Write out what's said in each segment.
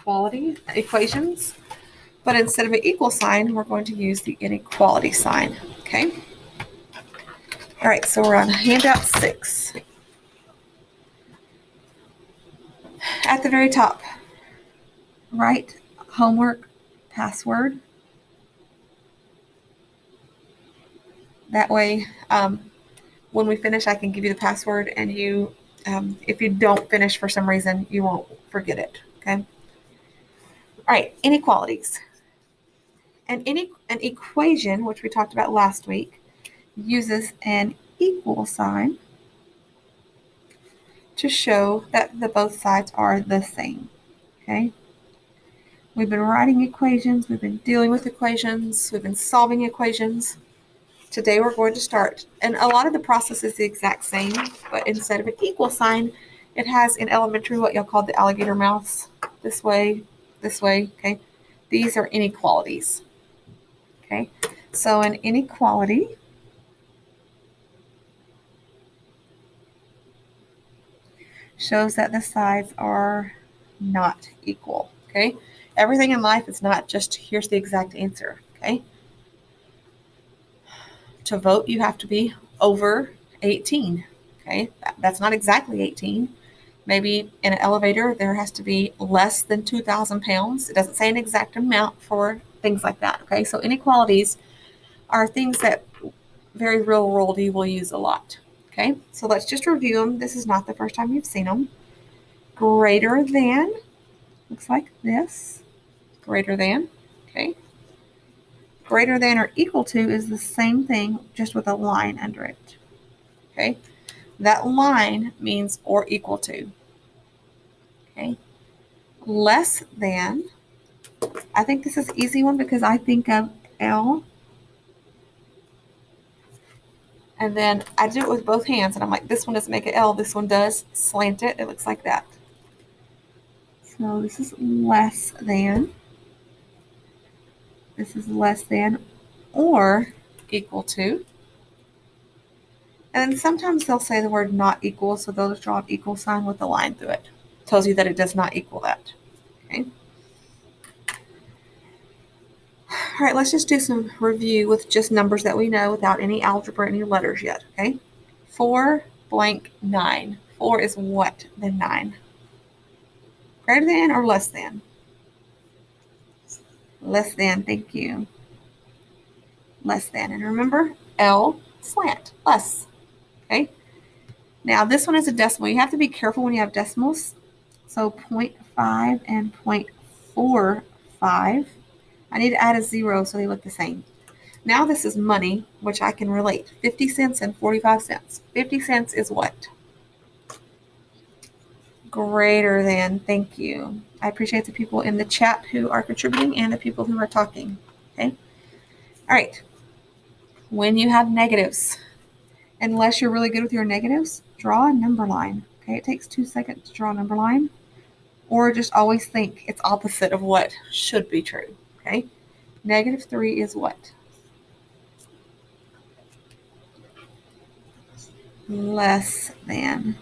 inequality equations, but instead of an equal sign, we're going to use the inequality sign, okay? All right, so we're on handout 6. At the very top, write homework password. That way, when we finish, I can give you the password, and you, if you don't finish for some reason, you won't forget it, okay? All right, inequalities. An equation, which we talked about last week, uses an equal sign to show that the both sides are the same, okay? We've been writing equations, we've been dealing with equations, we've been solving equations. Today we're going to start, and a lot of the process is the exact same, but instead of an equal sign, it has in elementary what y'all call the alligator mouth. This way, okay? These are inequalities, okay? So an inequality shows that the sides are not equal, okay? Everything in life is not just here's the exact answer, okay? To vote, you have to be over 18, okay? That's not exactly 18. Maybe in an elevator, there has to be less than 2,000 pounds. It doesn't say an exact amount for things like that, okay? So inequalities are things that very real world you will use a lot, okay? So let's just review them. This is not the first time you've seen them. Greater than, looks like this, greater than, okay? Greater than or equal to is the same thing, just with a line under it, okay? That line means or equal to, okay? Less than, I think this is an easy one because I think of L, and then I do it with both hands, and I'm like, this one doesn't make an L, this one does, slant it, it looks like that. So this is less than, this is less than or equal to. And then sometimes they'll say the word not equal, so they'll just draw an equal sign with a line through it. Tells you that it does not equal that, okay? All right, let's just do some review with just numbers that we know without any algebra, any letters yet, okay? 4 blank 9. 4 is what than 9? Greater than or less than? Less than, thank you. Less than, and remember, L slant, less, okay? Now this one is a decimal. You have to be careful when you have decimals. So 0.5 and 0.45. I need to add a 0 so they look the same. Now this is money, which I can relate. 50 cents and 45 cents. 50 cents is what? Greater than, thank you. I appreciate the people in the chat who are contributing and the people who are talking, okay? All right. When you have negatives, unless you're really good with your negatives, draw a number line, okay? It takes 2 seconds to draw a number line, or just always think it's opposite of what should be true, okay? -3 is what? Less than.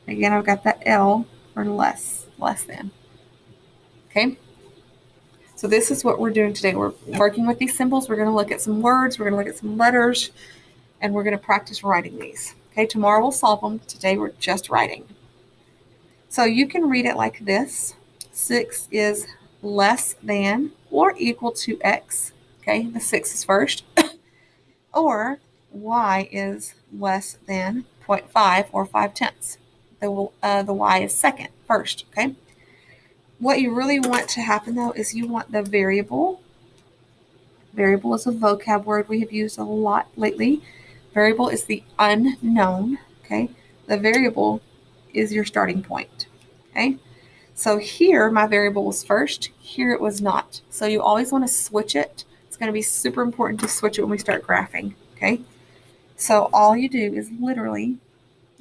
Again, I've got that L for less than, okay? So this is what we're doing today. We're working with these symbols. We're going to look at some words. We're going to look at some letters, and we're going to practice writing these, okay? Tomorrow we'll solve them. Today we're just writing. So you can read it like this. 6 is less than or equal to X, okay? The 6 is first. Or Y is less than 0.5 or 5/10. The Y is second, first, okay? What you really want to happen, though, is you want the variable. Variable is a vocab word we have used a lot lately. Variable is the unknown, okay? The variable is your starting point, okay? So here, my variable was first. Here it was not. So you always want to switch it. It's going to be super important to switch it when we start graphing, okay? So all you do is literally,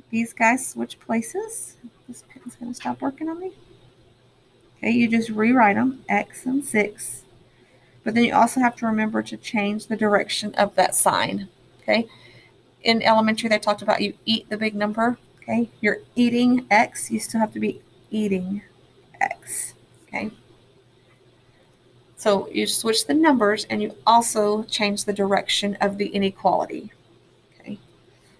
these guys switch places. This pen's going to stop working on me. Okay, you just rewrite them, X and 6. But then you also have to remember to change the direction of that sign, okay? In elementary, they talked about you eat the big number, okay? You're eating X, you still have to be eating X. So you switch the numbers and you also change the direction of the inequality. Okay.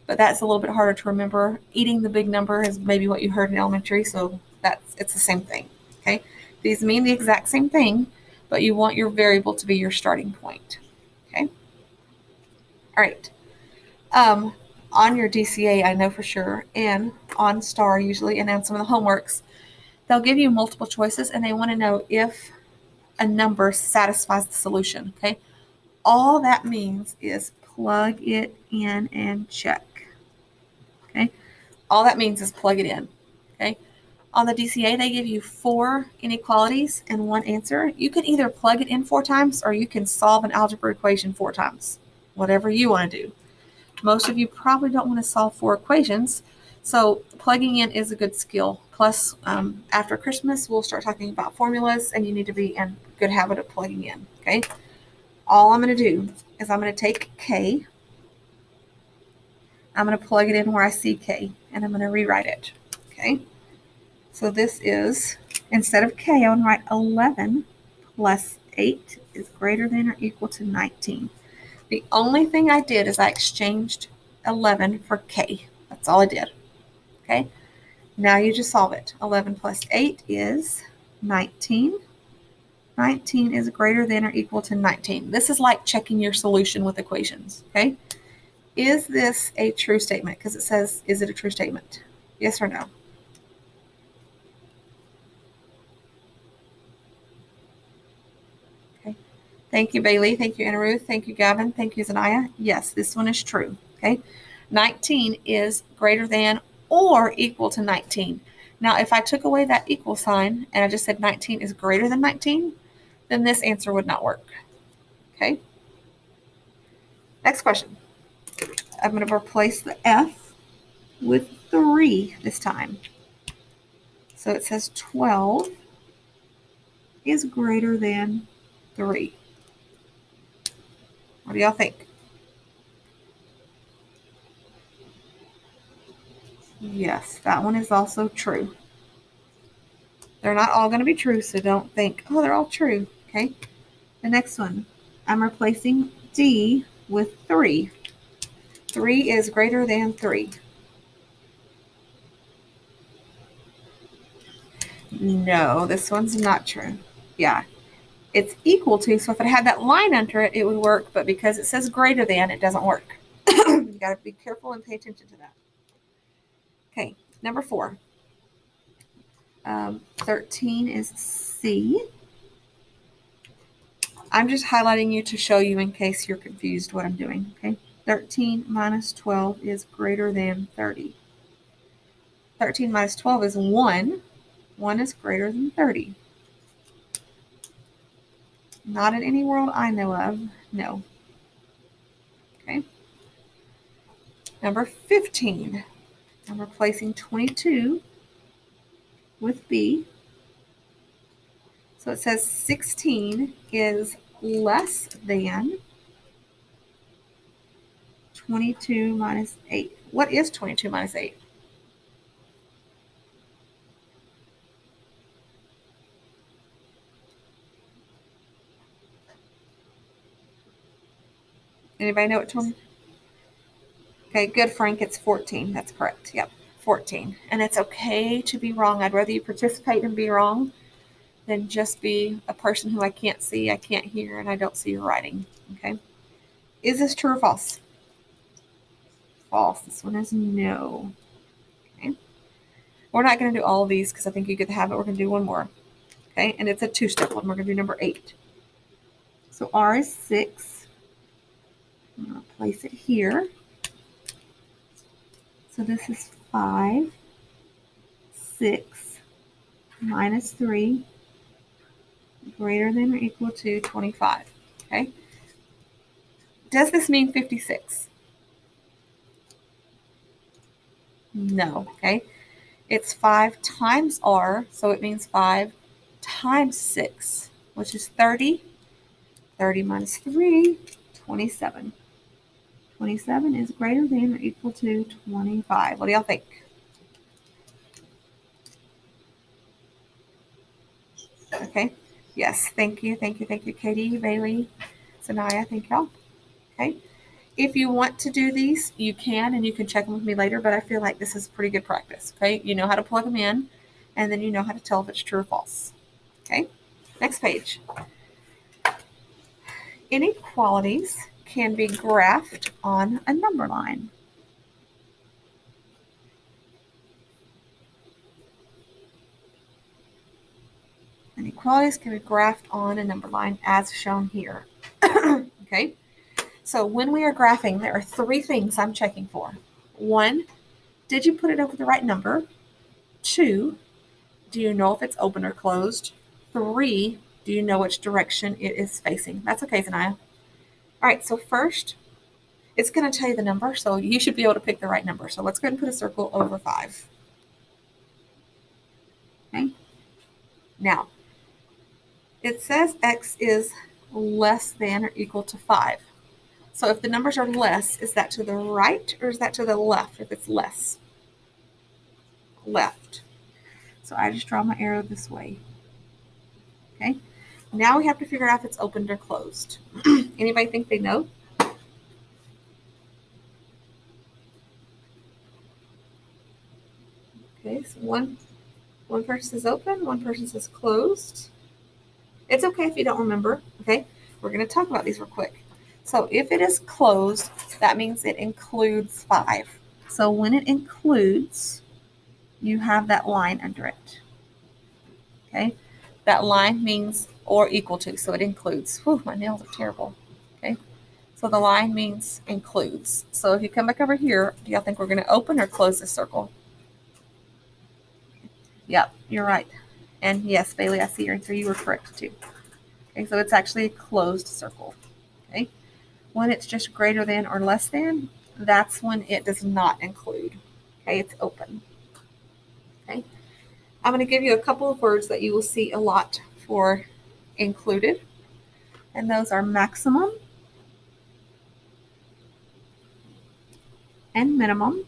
But that's a little bit harder to remember. Eating the big number is maybe what you heard in elementary, so it's the same thing. Okay. These mean the exact same thing, but you want your variable to be your starting point. Okay. All right. On your DCA, I know for sure, and on STAR usually, and on some of the homeworks, they'll give you multiple choices, and they want to know if a number satisfies the solution. Okay. All that means is plug it in and check. Okay. All that means is plug it in. Okay. On the DCA, they give you 4 inequalities and 1 answer. You can either plug it in 4 times or you can solve an algebra equation 4 times, whatever you want to do. Most of you probably don't want to solve 4 equations, so plugging in is a good skill. Plus, after Christmas, we'll start talking about formulas, and you need to be in good habit of plugging in. Okay. All I'm going to do is I'm going to take K. I'm going to plug it in where I see K, and I'm going to rewrite it. Okay. So this is, instead of K, I'm going to write 11 plus 8 is greater than or equal to 19. The only thing I did is I exchanged 11 for K. That's all I did. Okay. Now you just solve it. 11 plus 8 is 19. 19 is greater than or equal to 19. This is like checking your solution with equations. Okay. Is this a true statement? Because it says, is it a true statement? Yes or no? Okay. Thank you, Bailey. Thank you, Anna Ruth. Thank you, Gavin. Thank you, Zanaya. Yes, this one is true. Okay. 19 is greater than or equal to 19. Now, if I took away that equal sign and I just said 19 is greater than 19, then this answer would not work. Okay. Next question. I'm going to replace the F with 3 this time. So it says 12 is greater than 3. What do y'all think? Yes, that one is also true. They're not all going to be true, so don't think, oh, they're all true. Okay. The next one, I'm replacing D with 3. 3 is greater than 3. No, this one's not true. Yeah, it's equal to, so if it had that line under it, it would work, but because it says greater than, it doesn't work. You got to be careful and pay attention to that. Okay, number 4. 13 is C. I'm just highlighting you to show you in case you're confused what I'm doing. Okay, 13 minus 12 is greater than 30. 13 minus 12 is 1. 1 is greater than 30. Not in any world I know of, no. Okay. Number 15. I'm replacing 22 with B. So it says 16 is less than 22 minus 8. What is 22 minus 8? Anybody know what 20? Okay, good, Frank. It's 14. That's correct. Yep, 14. And it's okay to be wrong. I'd rather you participate and be wrong than just be a person who I can't see, I can't hear, and I don't see your writing. Okay. Is this true or false? False. This one is no. Okay. We're not going to do all of these because I think you get the habit. We're going to do one more. Okay. And it's a 2-step one. We're going to do number 8. So R is 6. I'm going to place it here. So this is 5, 6 minus 3 greater than or equal to 25. Okay. Does this mean 56? No. Okay. It's 5 times R, so it means 5 times 6, which is 30. 30 minus 3, 27. 27 is greater than or equal to 25. What do y'all think? Okay. Yes, thank you, Katie, Bailey, Sanaya, thank y'all. Okay. If you want to do these, you can, and you can check them with me later, but I feel like this is pretty good practice. Okay. You know how to plug them in, and then you know how to tell if it's true or false. Okay. Next page. Inequalities can be graphed on a number line. Inequalities can be graphed on a number line as shown here. Okay. So when we are graphing, there are three things I'm checking for. One, did you put it over the right number? Two, do you know if it's open or closed? Three, do you know which direction it is facing? That's okay, Zanaya. All right, so first, it's going to tell you the number, so you should be able to pick the right number. So let's go ahead and put a circle over 5. Okay. Now, it says x is less than or equal to 5. So if the numbers are less, is that to the right or is that to the left if it's less? Left. So I just draw my arrow this way. Okay. Now we have to figure out if it's opened or closed. Anybody think they know? Okay, so one person says open, one person says closed. It's okay if you don't remember, okay? We're going to talk about these real quick. So if it is closed, that means it includes 5. So when it includes, you have that line under it, okay? That line means or equal to, so it includes. Whew, my nails are terrible, okay? So the line means includes. So if you come back over here, do y'all think we're going to open or close this circle? Yep, you're right. And yes, Bailey, I see your answer. You were correct too. Okay, so it's actually a closed circle. Okay, when it's just greater than or less than, that's when it does not include. Okay, it's open. Okay, I'm going to give you a couple of words that you will see a lot for included, and those are maximum and minimum.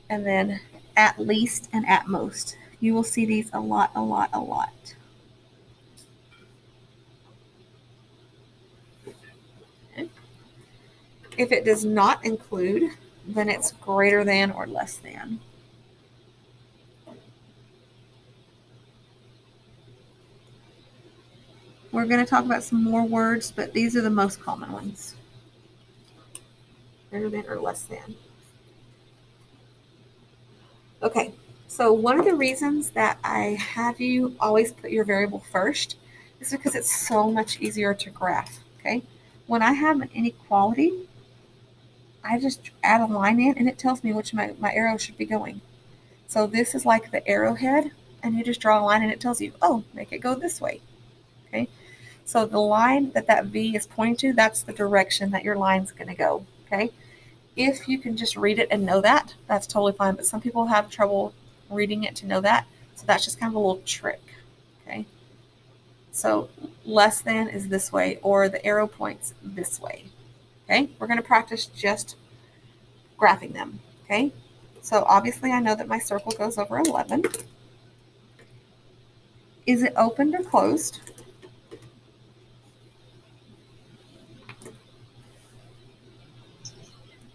And then at least and at most. You will see these a lot. Okay. If it does not include, then it's greater than or less than. We're going to talk about some more words, but these are the most common ones. Greater than or less than. Okay, so one of the reasons that I have you always put your variable first is because it's so much easier to graph, okay? When I have an inequality, I just add a line in and it tells me which my arrow should be going. So this is like the arrowhead, and you just draw a line and it tells you, oh, make it go this way, okay? So the line that V is pointing to, that's the direction that your line's going to go, okay? If you can just read it and know that, that's totally fine. But some people have trouble reading it to know that. So that's just kind of a little trick, okay? So less than is this way, or the arrow points this way, okay? We're going to practice just graphing them, okay? So obviously I know that my circle goes over 11. Is it opened or closed?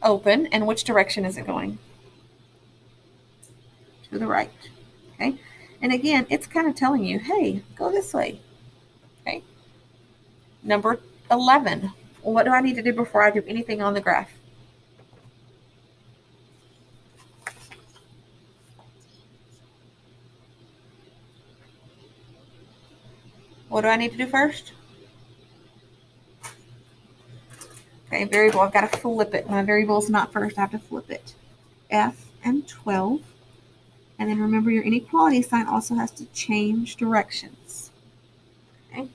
Open. And which direction is it going? To the right. Okay. And again, it's kind of telling you, hey, go this way. Okay. Number 11. What do I need to do before I do anything on the graph? What do I need to do first? Okay, variable. I've got to flip it. My variable is not first. I have to flip it. F and 12. And then remember, your inequality sign also has to change directions. Okay.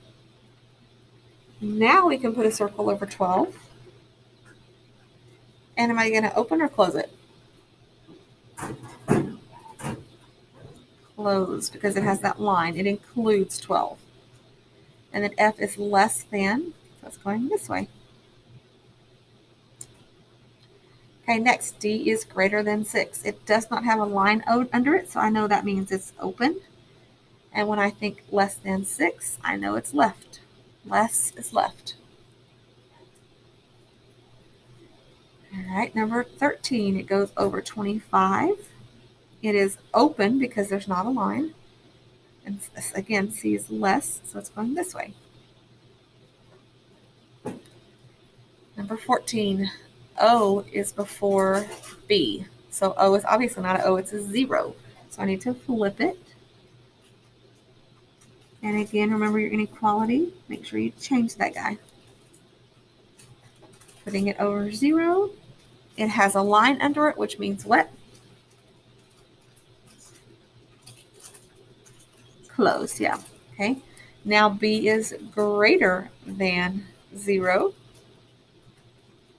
Now we can put a circle over 12. And am I going to open or close it? Close, because it has that line. It includes 12. And then F is less than, so it's going this way. Okay, next, D is greater than 6. It does not have a line under it, so I know that means it's open. And when I think less than 6, I know it's left. Less is left. All right, number 13, it goes over 25. It is open because there's not a line. And again, C is less, so it's going this way. Number 14, O is before B. So O is obviously not an O, it's a 0. So I need to flip it. And again, remember your inequality. Make sure you change that guy. Putting it over 0. It has a line under it, which means what? Closed, yeah. Okay. Now B is greater than 0.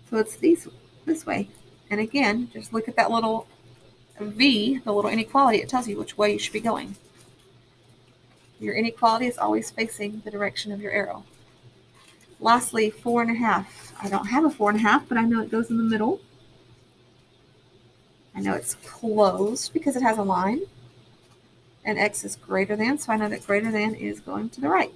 So it's this way. And again, just look at that little V, the little inequality. It tells you which way you should be going. Your inequality is always facing the direction of your arrow. Lastly, 4.5. I don't have a 4.5, but I know it goes in the middle. I know it's closed because it has a line. And X is greater than, so I know that greater than is going to the right.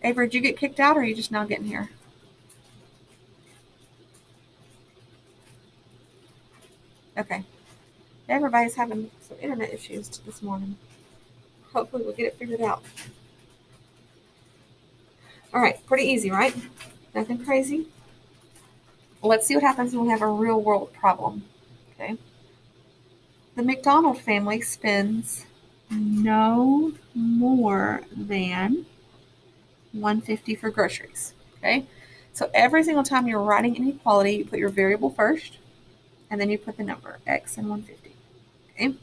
Avery, did you get kicked out or are you just now getting here? Okay. Everybody's having some internet issues this morning. Hopefully we'll get it figured out. All right, pretty easy, right? Nothing crazy. Let's see what happens when we have a real world problem. Okay. The McDonald family spends no more than $150 for groceries. Okay. So every single time you're writing inequality, you put your variable first, and then you put the number X and 150. Okay.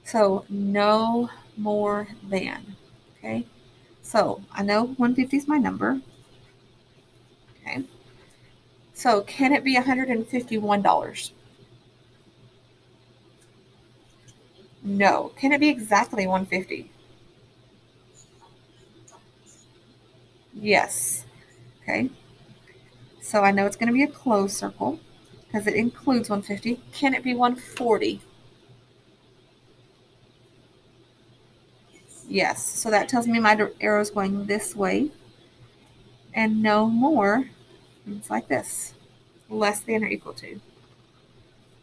So no more than. Okay. So I know 150 is my number. Okay. So can it be $151? No. Can it be exactly 150? Yes. Okay. So I know it's going to be a closed circle because it includes 150. Can it be 140? Yes. So that tells me my arrow is going this way. And no more, it's like this. Less than or equal to.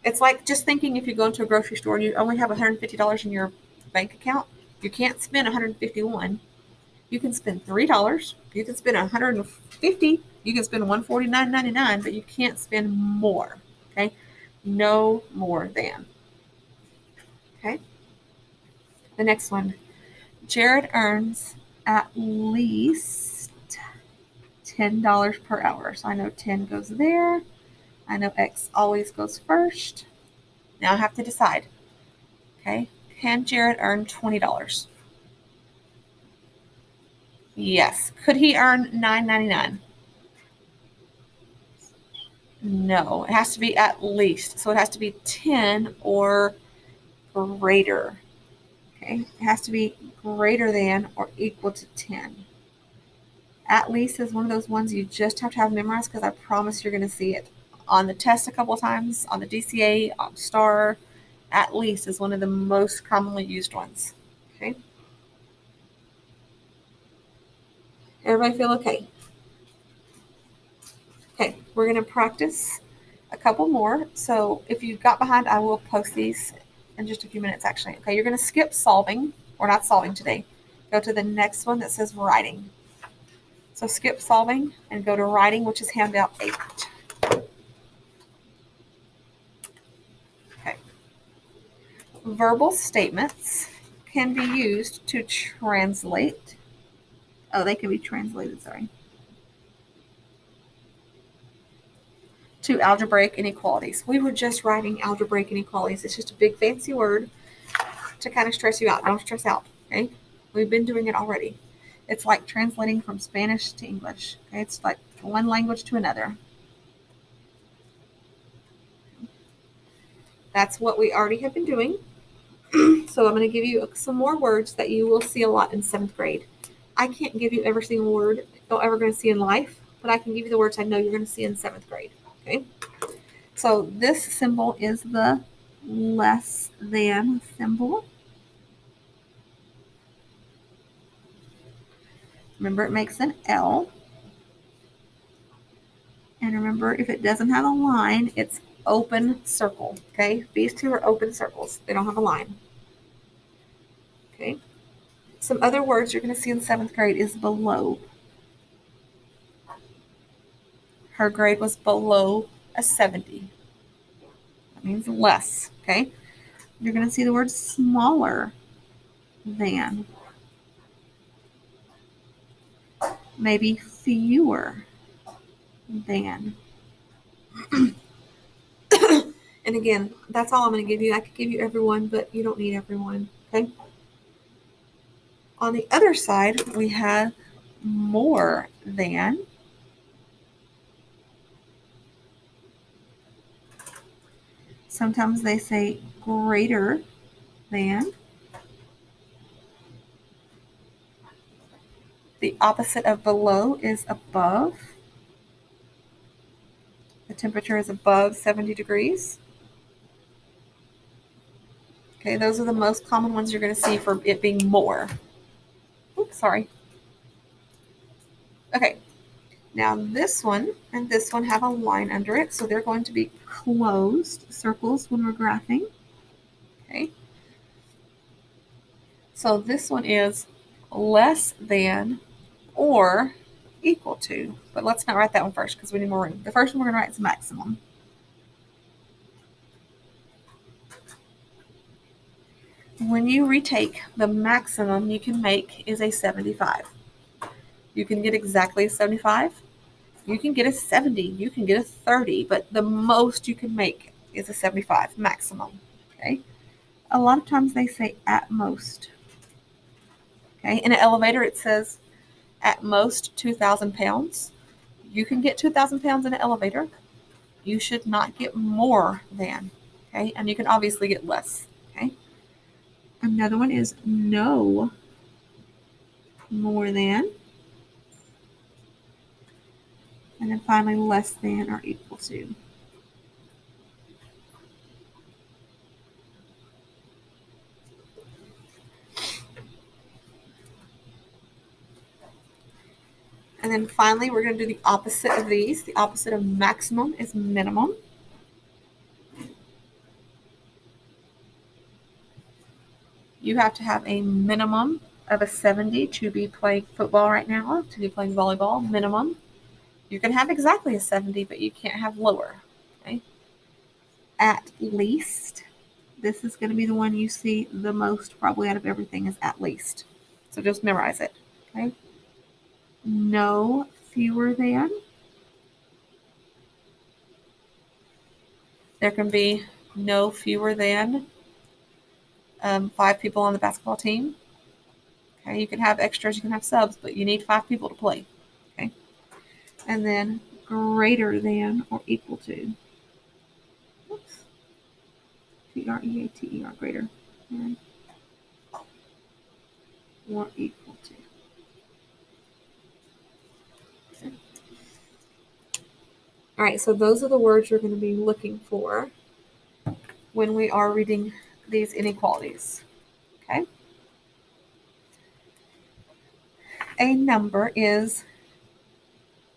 It's like just thinking if you go into a grocery store and you only have $150 in your bank account, you can't spend $151. You can spend $3. You can spend $150. You can spend $149.99, but you can't spend more. Okay, no more than. Okay. The next one, Jared earns at least $10 per hour. So I know 10 goes there. I know X always goes first. Now I have to decide. Okay, can Jared earn $20? Yes. Could he earn $9.99? No. It has to be at least. So it has to be 10 or greater. Okay. It has to be greater than or equal to 10. At least is one of those ones you just have to have memorized because I promise you're going to see it on the test a couple of times, on the DCA, on STAR. At least is one of the most commonly used ones. Okay. Everybody feel okay? Okay, we're going to practice a couple more. So if you got behind, I will post these in just a few minutes, actually. Okay, you're going to skip solving. We're not solving today. Go to the next one that says writing. So skip solving and go to writing, which is handout 8. Okay. Verbal statements can be used to translate. Oh, they can be translated, sorry. To algebraic inequalities. We were just writing algebraic inequalities. It's just a big fancy word to kind of stress you out. Don't stress out, okay? We've been doing it already. It's like translating from Spanish to English. Okay? It's like one language to another. That's what we already have been doing. So I'm going to give you some more words that you will see a lot in 7th grade. I can't give you every single word you're ever going to see in life. but I can give you the words I know you're going to see in 7th grade. Okay. So this symbol is the less than symbol. Remember, it makes an L. And remember, if it doesn't have a line, it's open circle. Okay. These two are open circles. They don't have a line. Okay. Some other words you're going to see in 7th grade is below. Her grade was below a 70. That means less. Okay. You're going to see the word smaller than. Maybe fewer than. And again, that's all I'm going to give you. I could give you everyone, but you don't need everyone. Okay. On the other side, we have more than. Sometimes they say greater than. The opposite of below is above. The temperature is above 70 degrees. Okay, those are the most common ones you're going to see for it being more. Oops, sorry. Okay, now this one and this one have a line under it, so they're going to be closed circles when we're graphing. Okay, so this one is less than or equal to, but let's not write that one first because we need more room. The first one we're going to write is maximum. When you retake, the maximum you can make is a 75. You can get exactly a 75. You can get a 70. You can get a 30, but the most you can make is a 75 maximum. Okay. A lot of times they say at most. Okay. In an elevator, it says at most 2,000 pounds. You can get 2,000 pounds in an elevator. You should not get more than. Okay. And you can obviously get less. Okay. Another one is no more than. And then finally, less than or equal to. And then finally, we're going to do the opposite of these. The opposite of maximum is minimum. You have to have a minimum of a 70 to be playing football right now, to be playing volleyball, minimum. You can have exactly a 70, but you can't have lower. Okay. At least, this is going to be the one you see the most probably out of everything is at least. So just memorize it. Okay. No fewer than. There can be no fewer than 5 people on the basketball team. Okay, you can have extras, you can have subs, but you need 5 people to play. Okay, and then greater than or equal to. Oops. Greater greater than or equal to. Okay. All right, so those are the words you're going to be looking for when we are reading these inequalities. Okay. A number is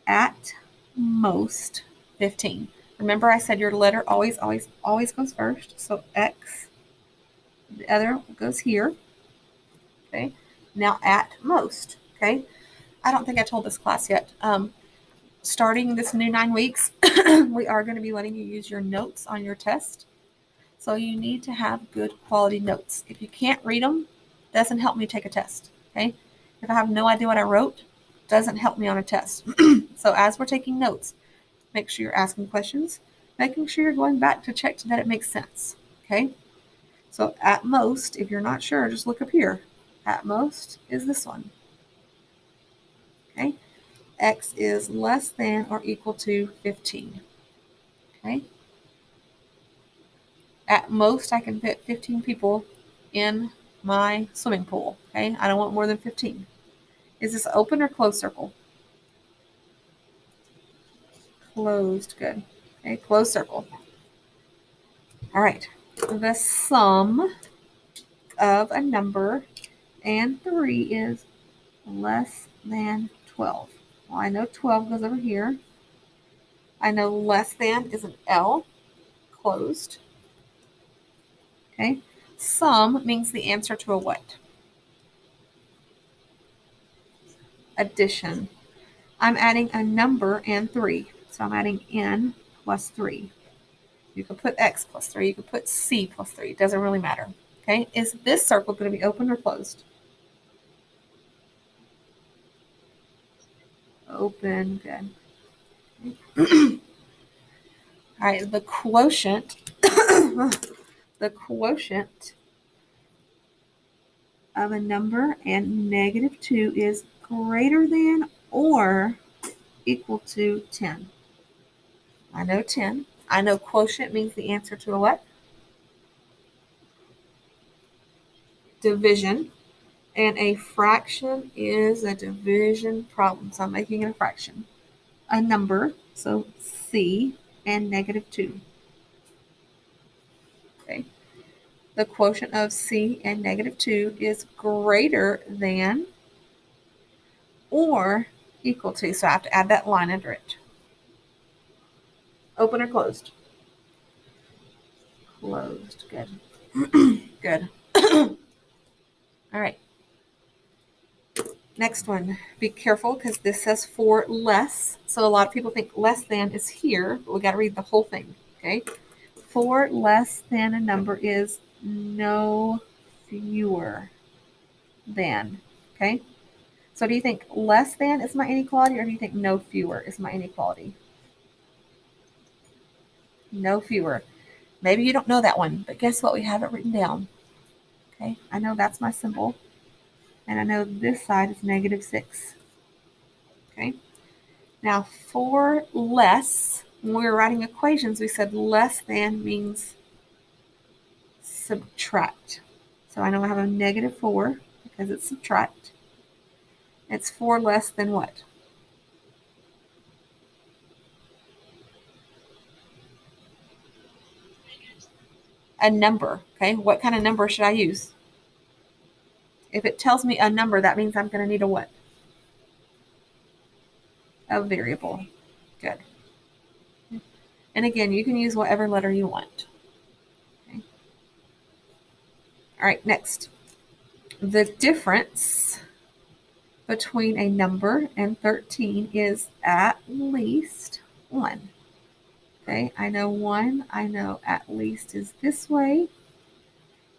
at most 15. Remember I said your letter always goes first. So X, the other goes here. Okay. Now at most. Okay. I don't think I told this class yet. Starting this new 9 weeks, we are going to be letting you use your notes on your test. So you need to have good quality notes. If you can't read them, doesn't help me take a test. Okay. If I have no idea what I wrote, doesn't help me on a test. So as we're taking notes, make sure you're asking questions, making sure you're going back to check that it makes sense. Okay. So at most, if you're not sure, just look up here. At most is this one. Okay. X is less than or equal to 15. Okay. At most, I can fit 15 people in my swimming pool. Okay. I don't want more than 15. Is this open or closed circle? closed, good. Okay, closed circle. All right, the sum of a number and 3 is less than 12. Well, I know 12 goes over here. I know less than is an L, closed. Okay, sum means the answer to a what? Addition. I'm adding a number and 3. So I'm adding n plus 3. You could put x plus 3. You could put c plus 3. It doesn't really matter. Okay, is this circle going to be open or closed? Open, good. All right, the quotient, the quotient of a number and negative 2 is greater than or equal to 10. I know 10. I know quotient means the answer to a what? Division. And a fraction is a division problem. So I'm making it a fraction. A number, so c, and negative 2. Okay. The quotient of c and negative 2 is greater than or equal to. So I have to add that line under it. Open or closed? Closed. Good. Good. All right. Next one. Be careful because this says for less. So a lot of people think less than is here, but we got to read the whole thing. Okay. For less than a number is no fewer than. Okay. So do you think less than is my inequality or do you think no fewer is my inequality? No fewer. Maybe you don't know that one, but guess what? We have it written down. Okay, I know that's my symbol. And I know this side is negative 6. Okay, now for less, when we were writing equations, we said less than means subtract. So I know I have a negative 4 because it's subtract. It's 4 less than what? A number. Okay, what kind of number should I use? If it tells me a number, that means I'm going to need a what? A variable. Good. And again, you can use whatever letter you want. Okay. All right, next. The difference between a number and 13 is at least 1. Okay, I know 1. I know at least is this way.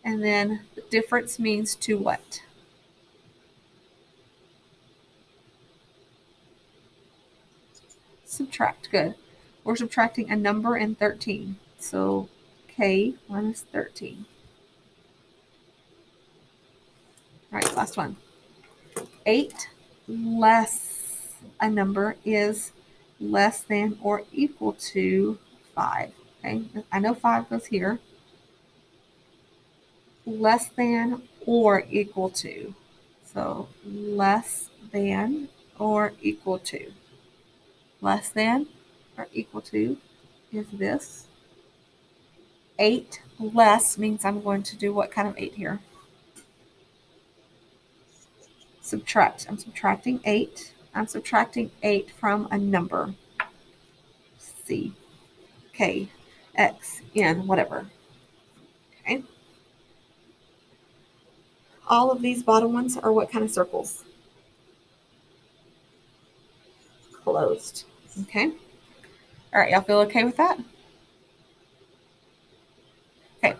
And then the difference means to what? Subtract. Good. We're subtracting a number and 13. So k minus 13. All right, last one. 8 less a number is less than or equal to 5. Okay, I know 5 goes here. Less than or equal to. So less than or equal to. Less than or equal to is this. 8 less means I'm going to do what kind of 8 here? Subtract. I'm subtracting 8. I'm subtracting 8 from a number. C, K, X, N, whatever. Okay. All of these bottom ones are what kind of circles? Closed. Okay. All right, y'all feel okay with that? Okay.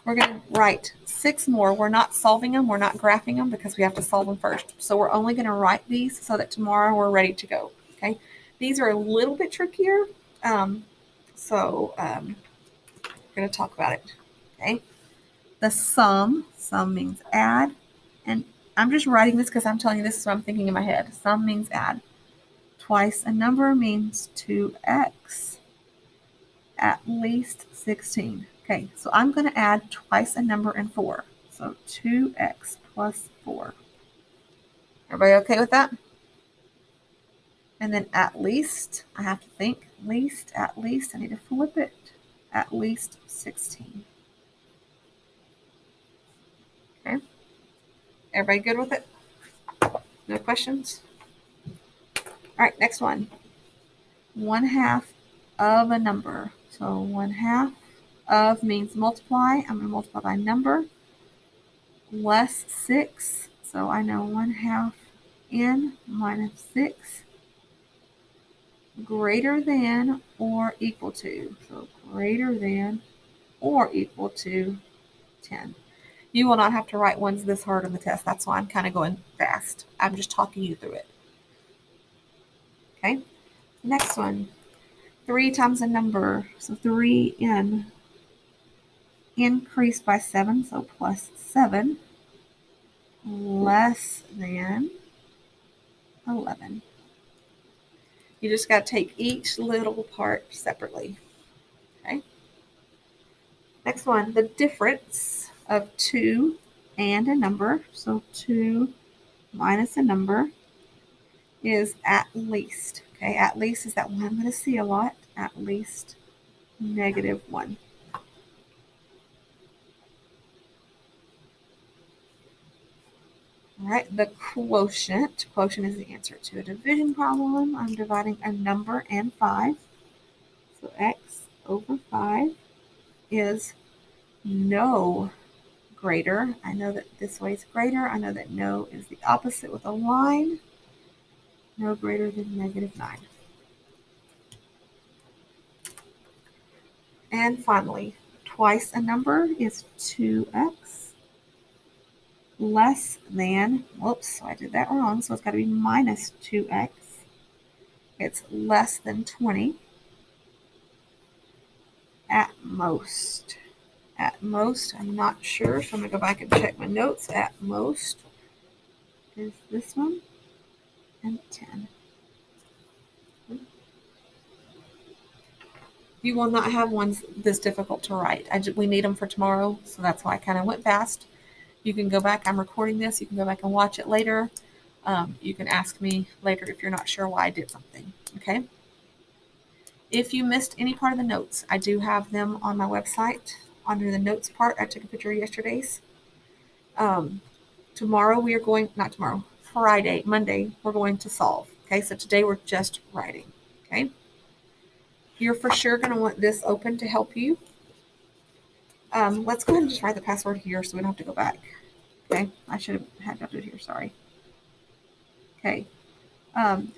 We're going to write 6 more. We're not solving them. We're not graphing them because we have to solve them first. So we're only going to write these so that tomorrow we're ready to go. Okay. These are a little bit trickier. We're going to talk about it. Okay. The sum means add. And I'm just writing this because I'm telling you this is what I'm thinking in my head. Sum means add. Twice a number means 2x at least 16. Okay, so I'm going to add twice a number and 4. So 2x plus 4. Everybody okay with that? And then at least, I have to think, least, I need to flip it, at least 16. Okay. Everybody good with it? No questions? All right, next one. 1/2 of a number. So 1/2 of means multiply. I'm going to multiply by number. Less 6. So I know 1/2 n minus 6 greater than or equal to. So greater than or equal to 10. You will not have to write ones this hard on the test. That's why I'm kind of going fast. I'm just talking you through it. Okay. Next one. 3 times a number. So 3n increased by 7. So plus 7 less than 11. You just got to take each little part separately. Okay. Next one. The difference of 2 and a number. So 2 minus a number is at least. Okay, at least is that one I'm going to see a lot. At least -1. All right, the quotient. Quotient is the answer to a division problem. I'm dividing a number and 5. So x over 5 is no greater. I know that this way is greater. I know that no is the opposite with a line. No greater than -9. And finally, twice a number is 2x less than, whoops, so I did that wrong, so it's got to be minus 2x. It's less than 20 at most. At most, I'm not sure, so I'm going to go back and check my notes. At most is this one and 10. You will not have ones this difficult to write. We need them for tomorrow, so that's why I kind of went fast. You can go back. I'm recording this. You can go back and watch it later. You can ask me later if you're not sure why I did something. Okay. If you missed any part of the notes, I do have them on my website under the notes part. I took a picture of yesterday's. Tomorrow we are going, not tomorrow, Friday, Monday, we're going to solve. Okay. So today we're just writing. Okay. You're for sure going to want this open to help you. Let's go ahead and just write the password here so we don't have to go back. Okay, I should have had to do it here, sorry. Okay,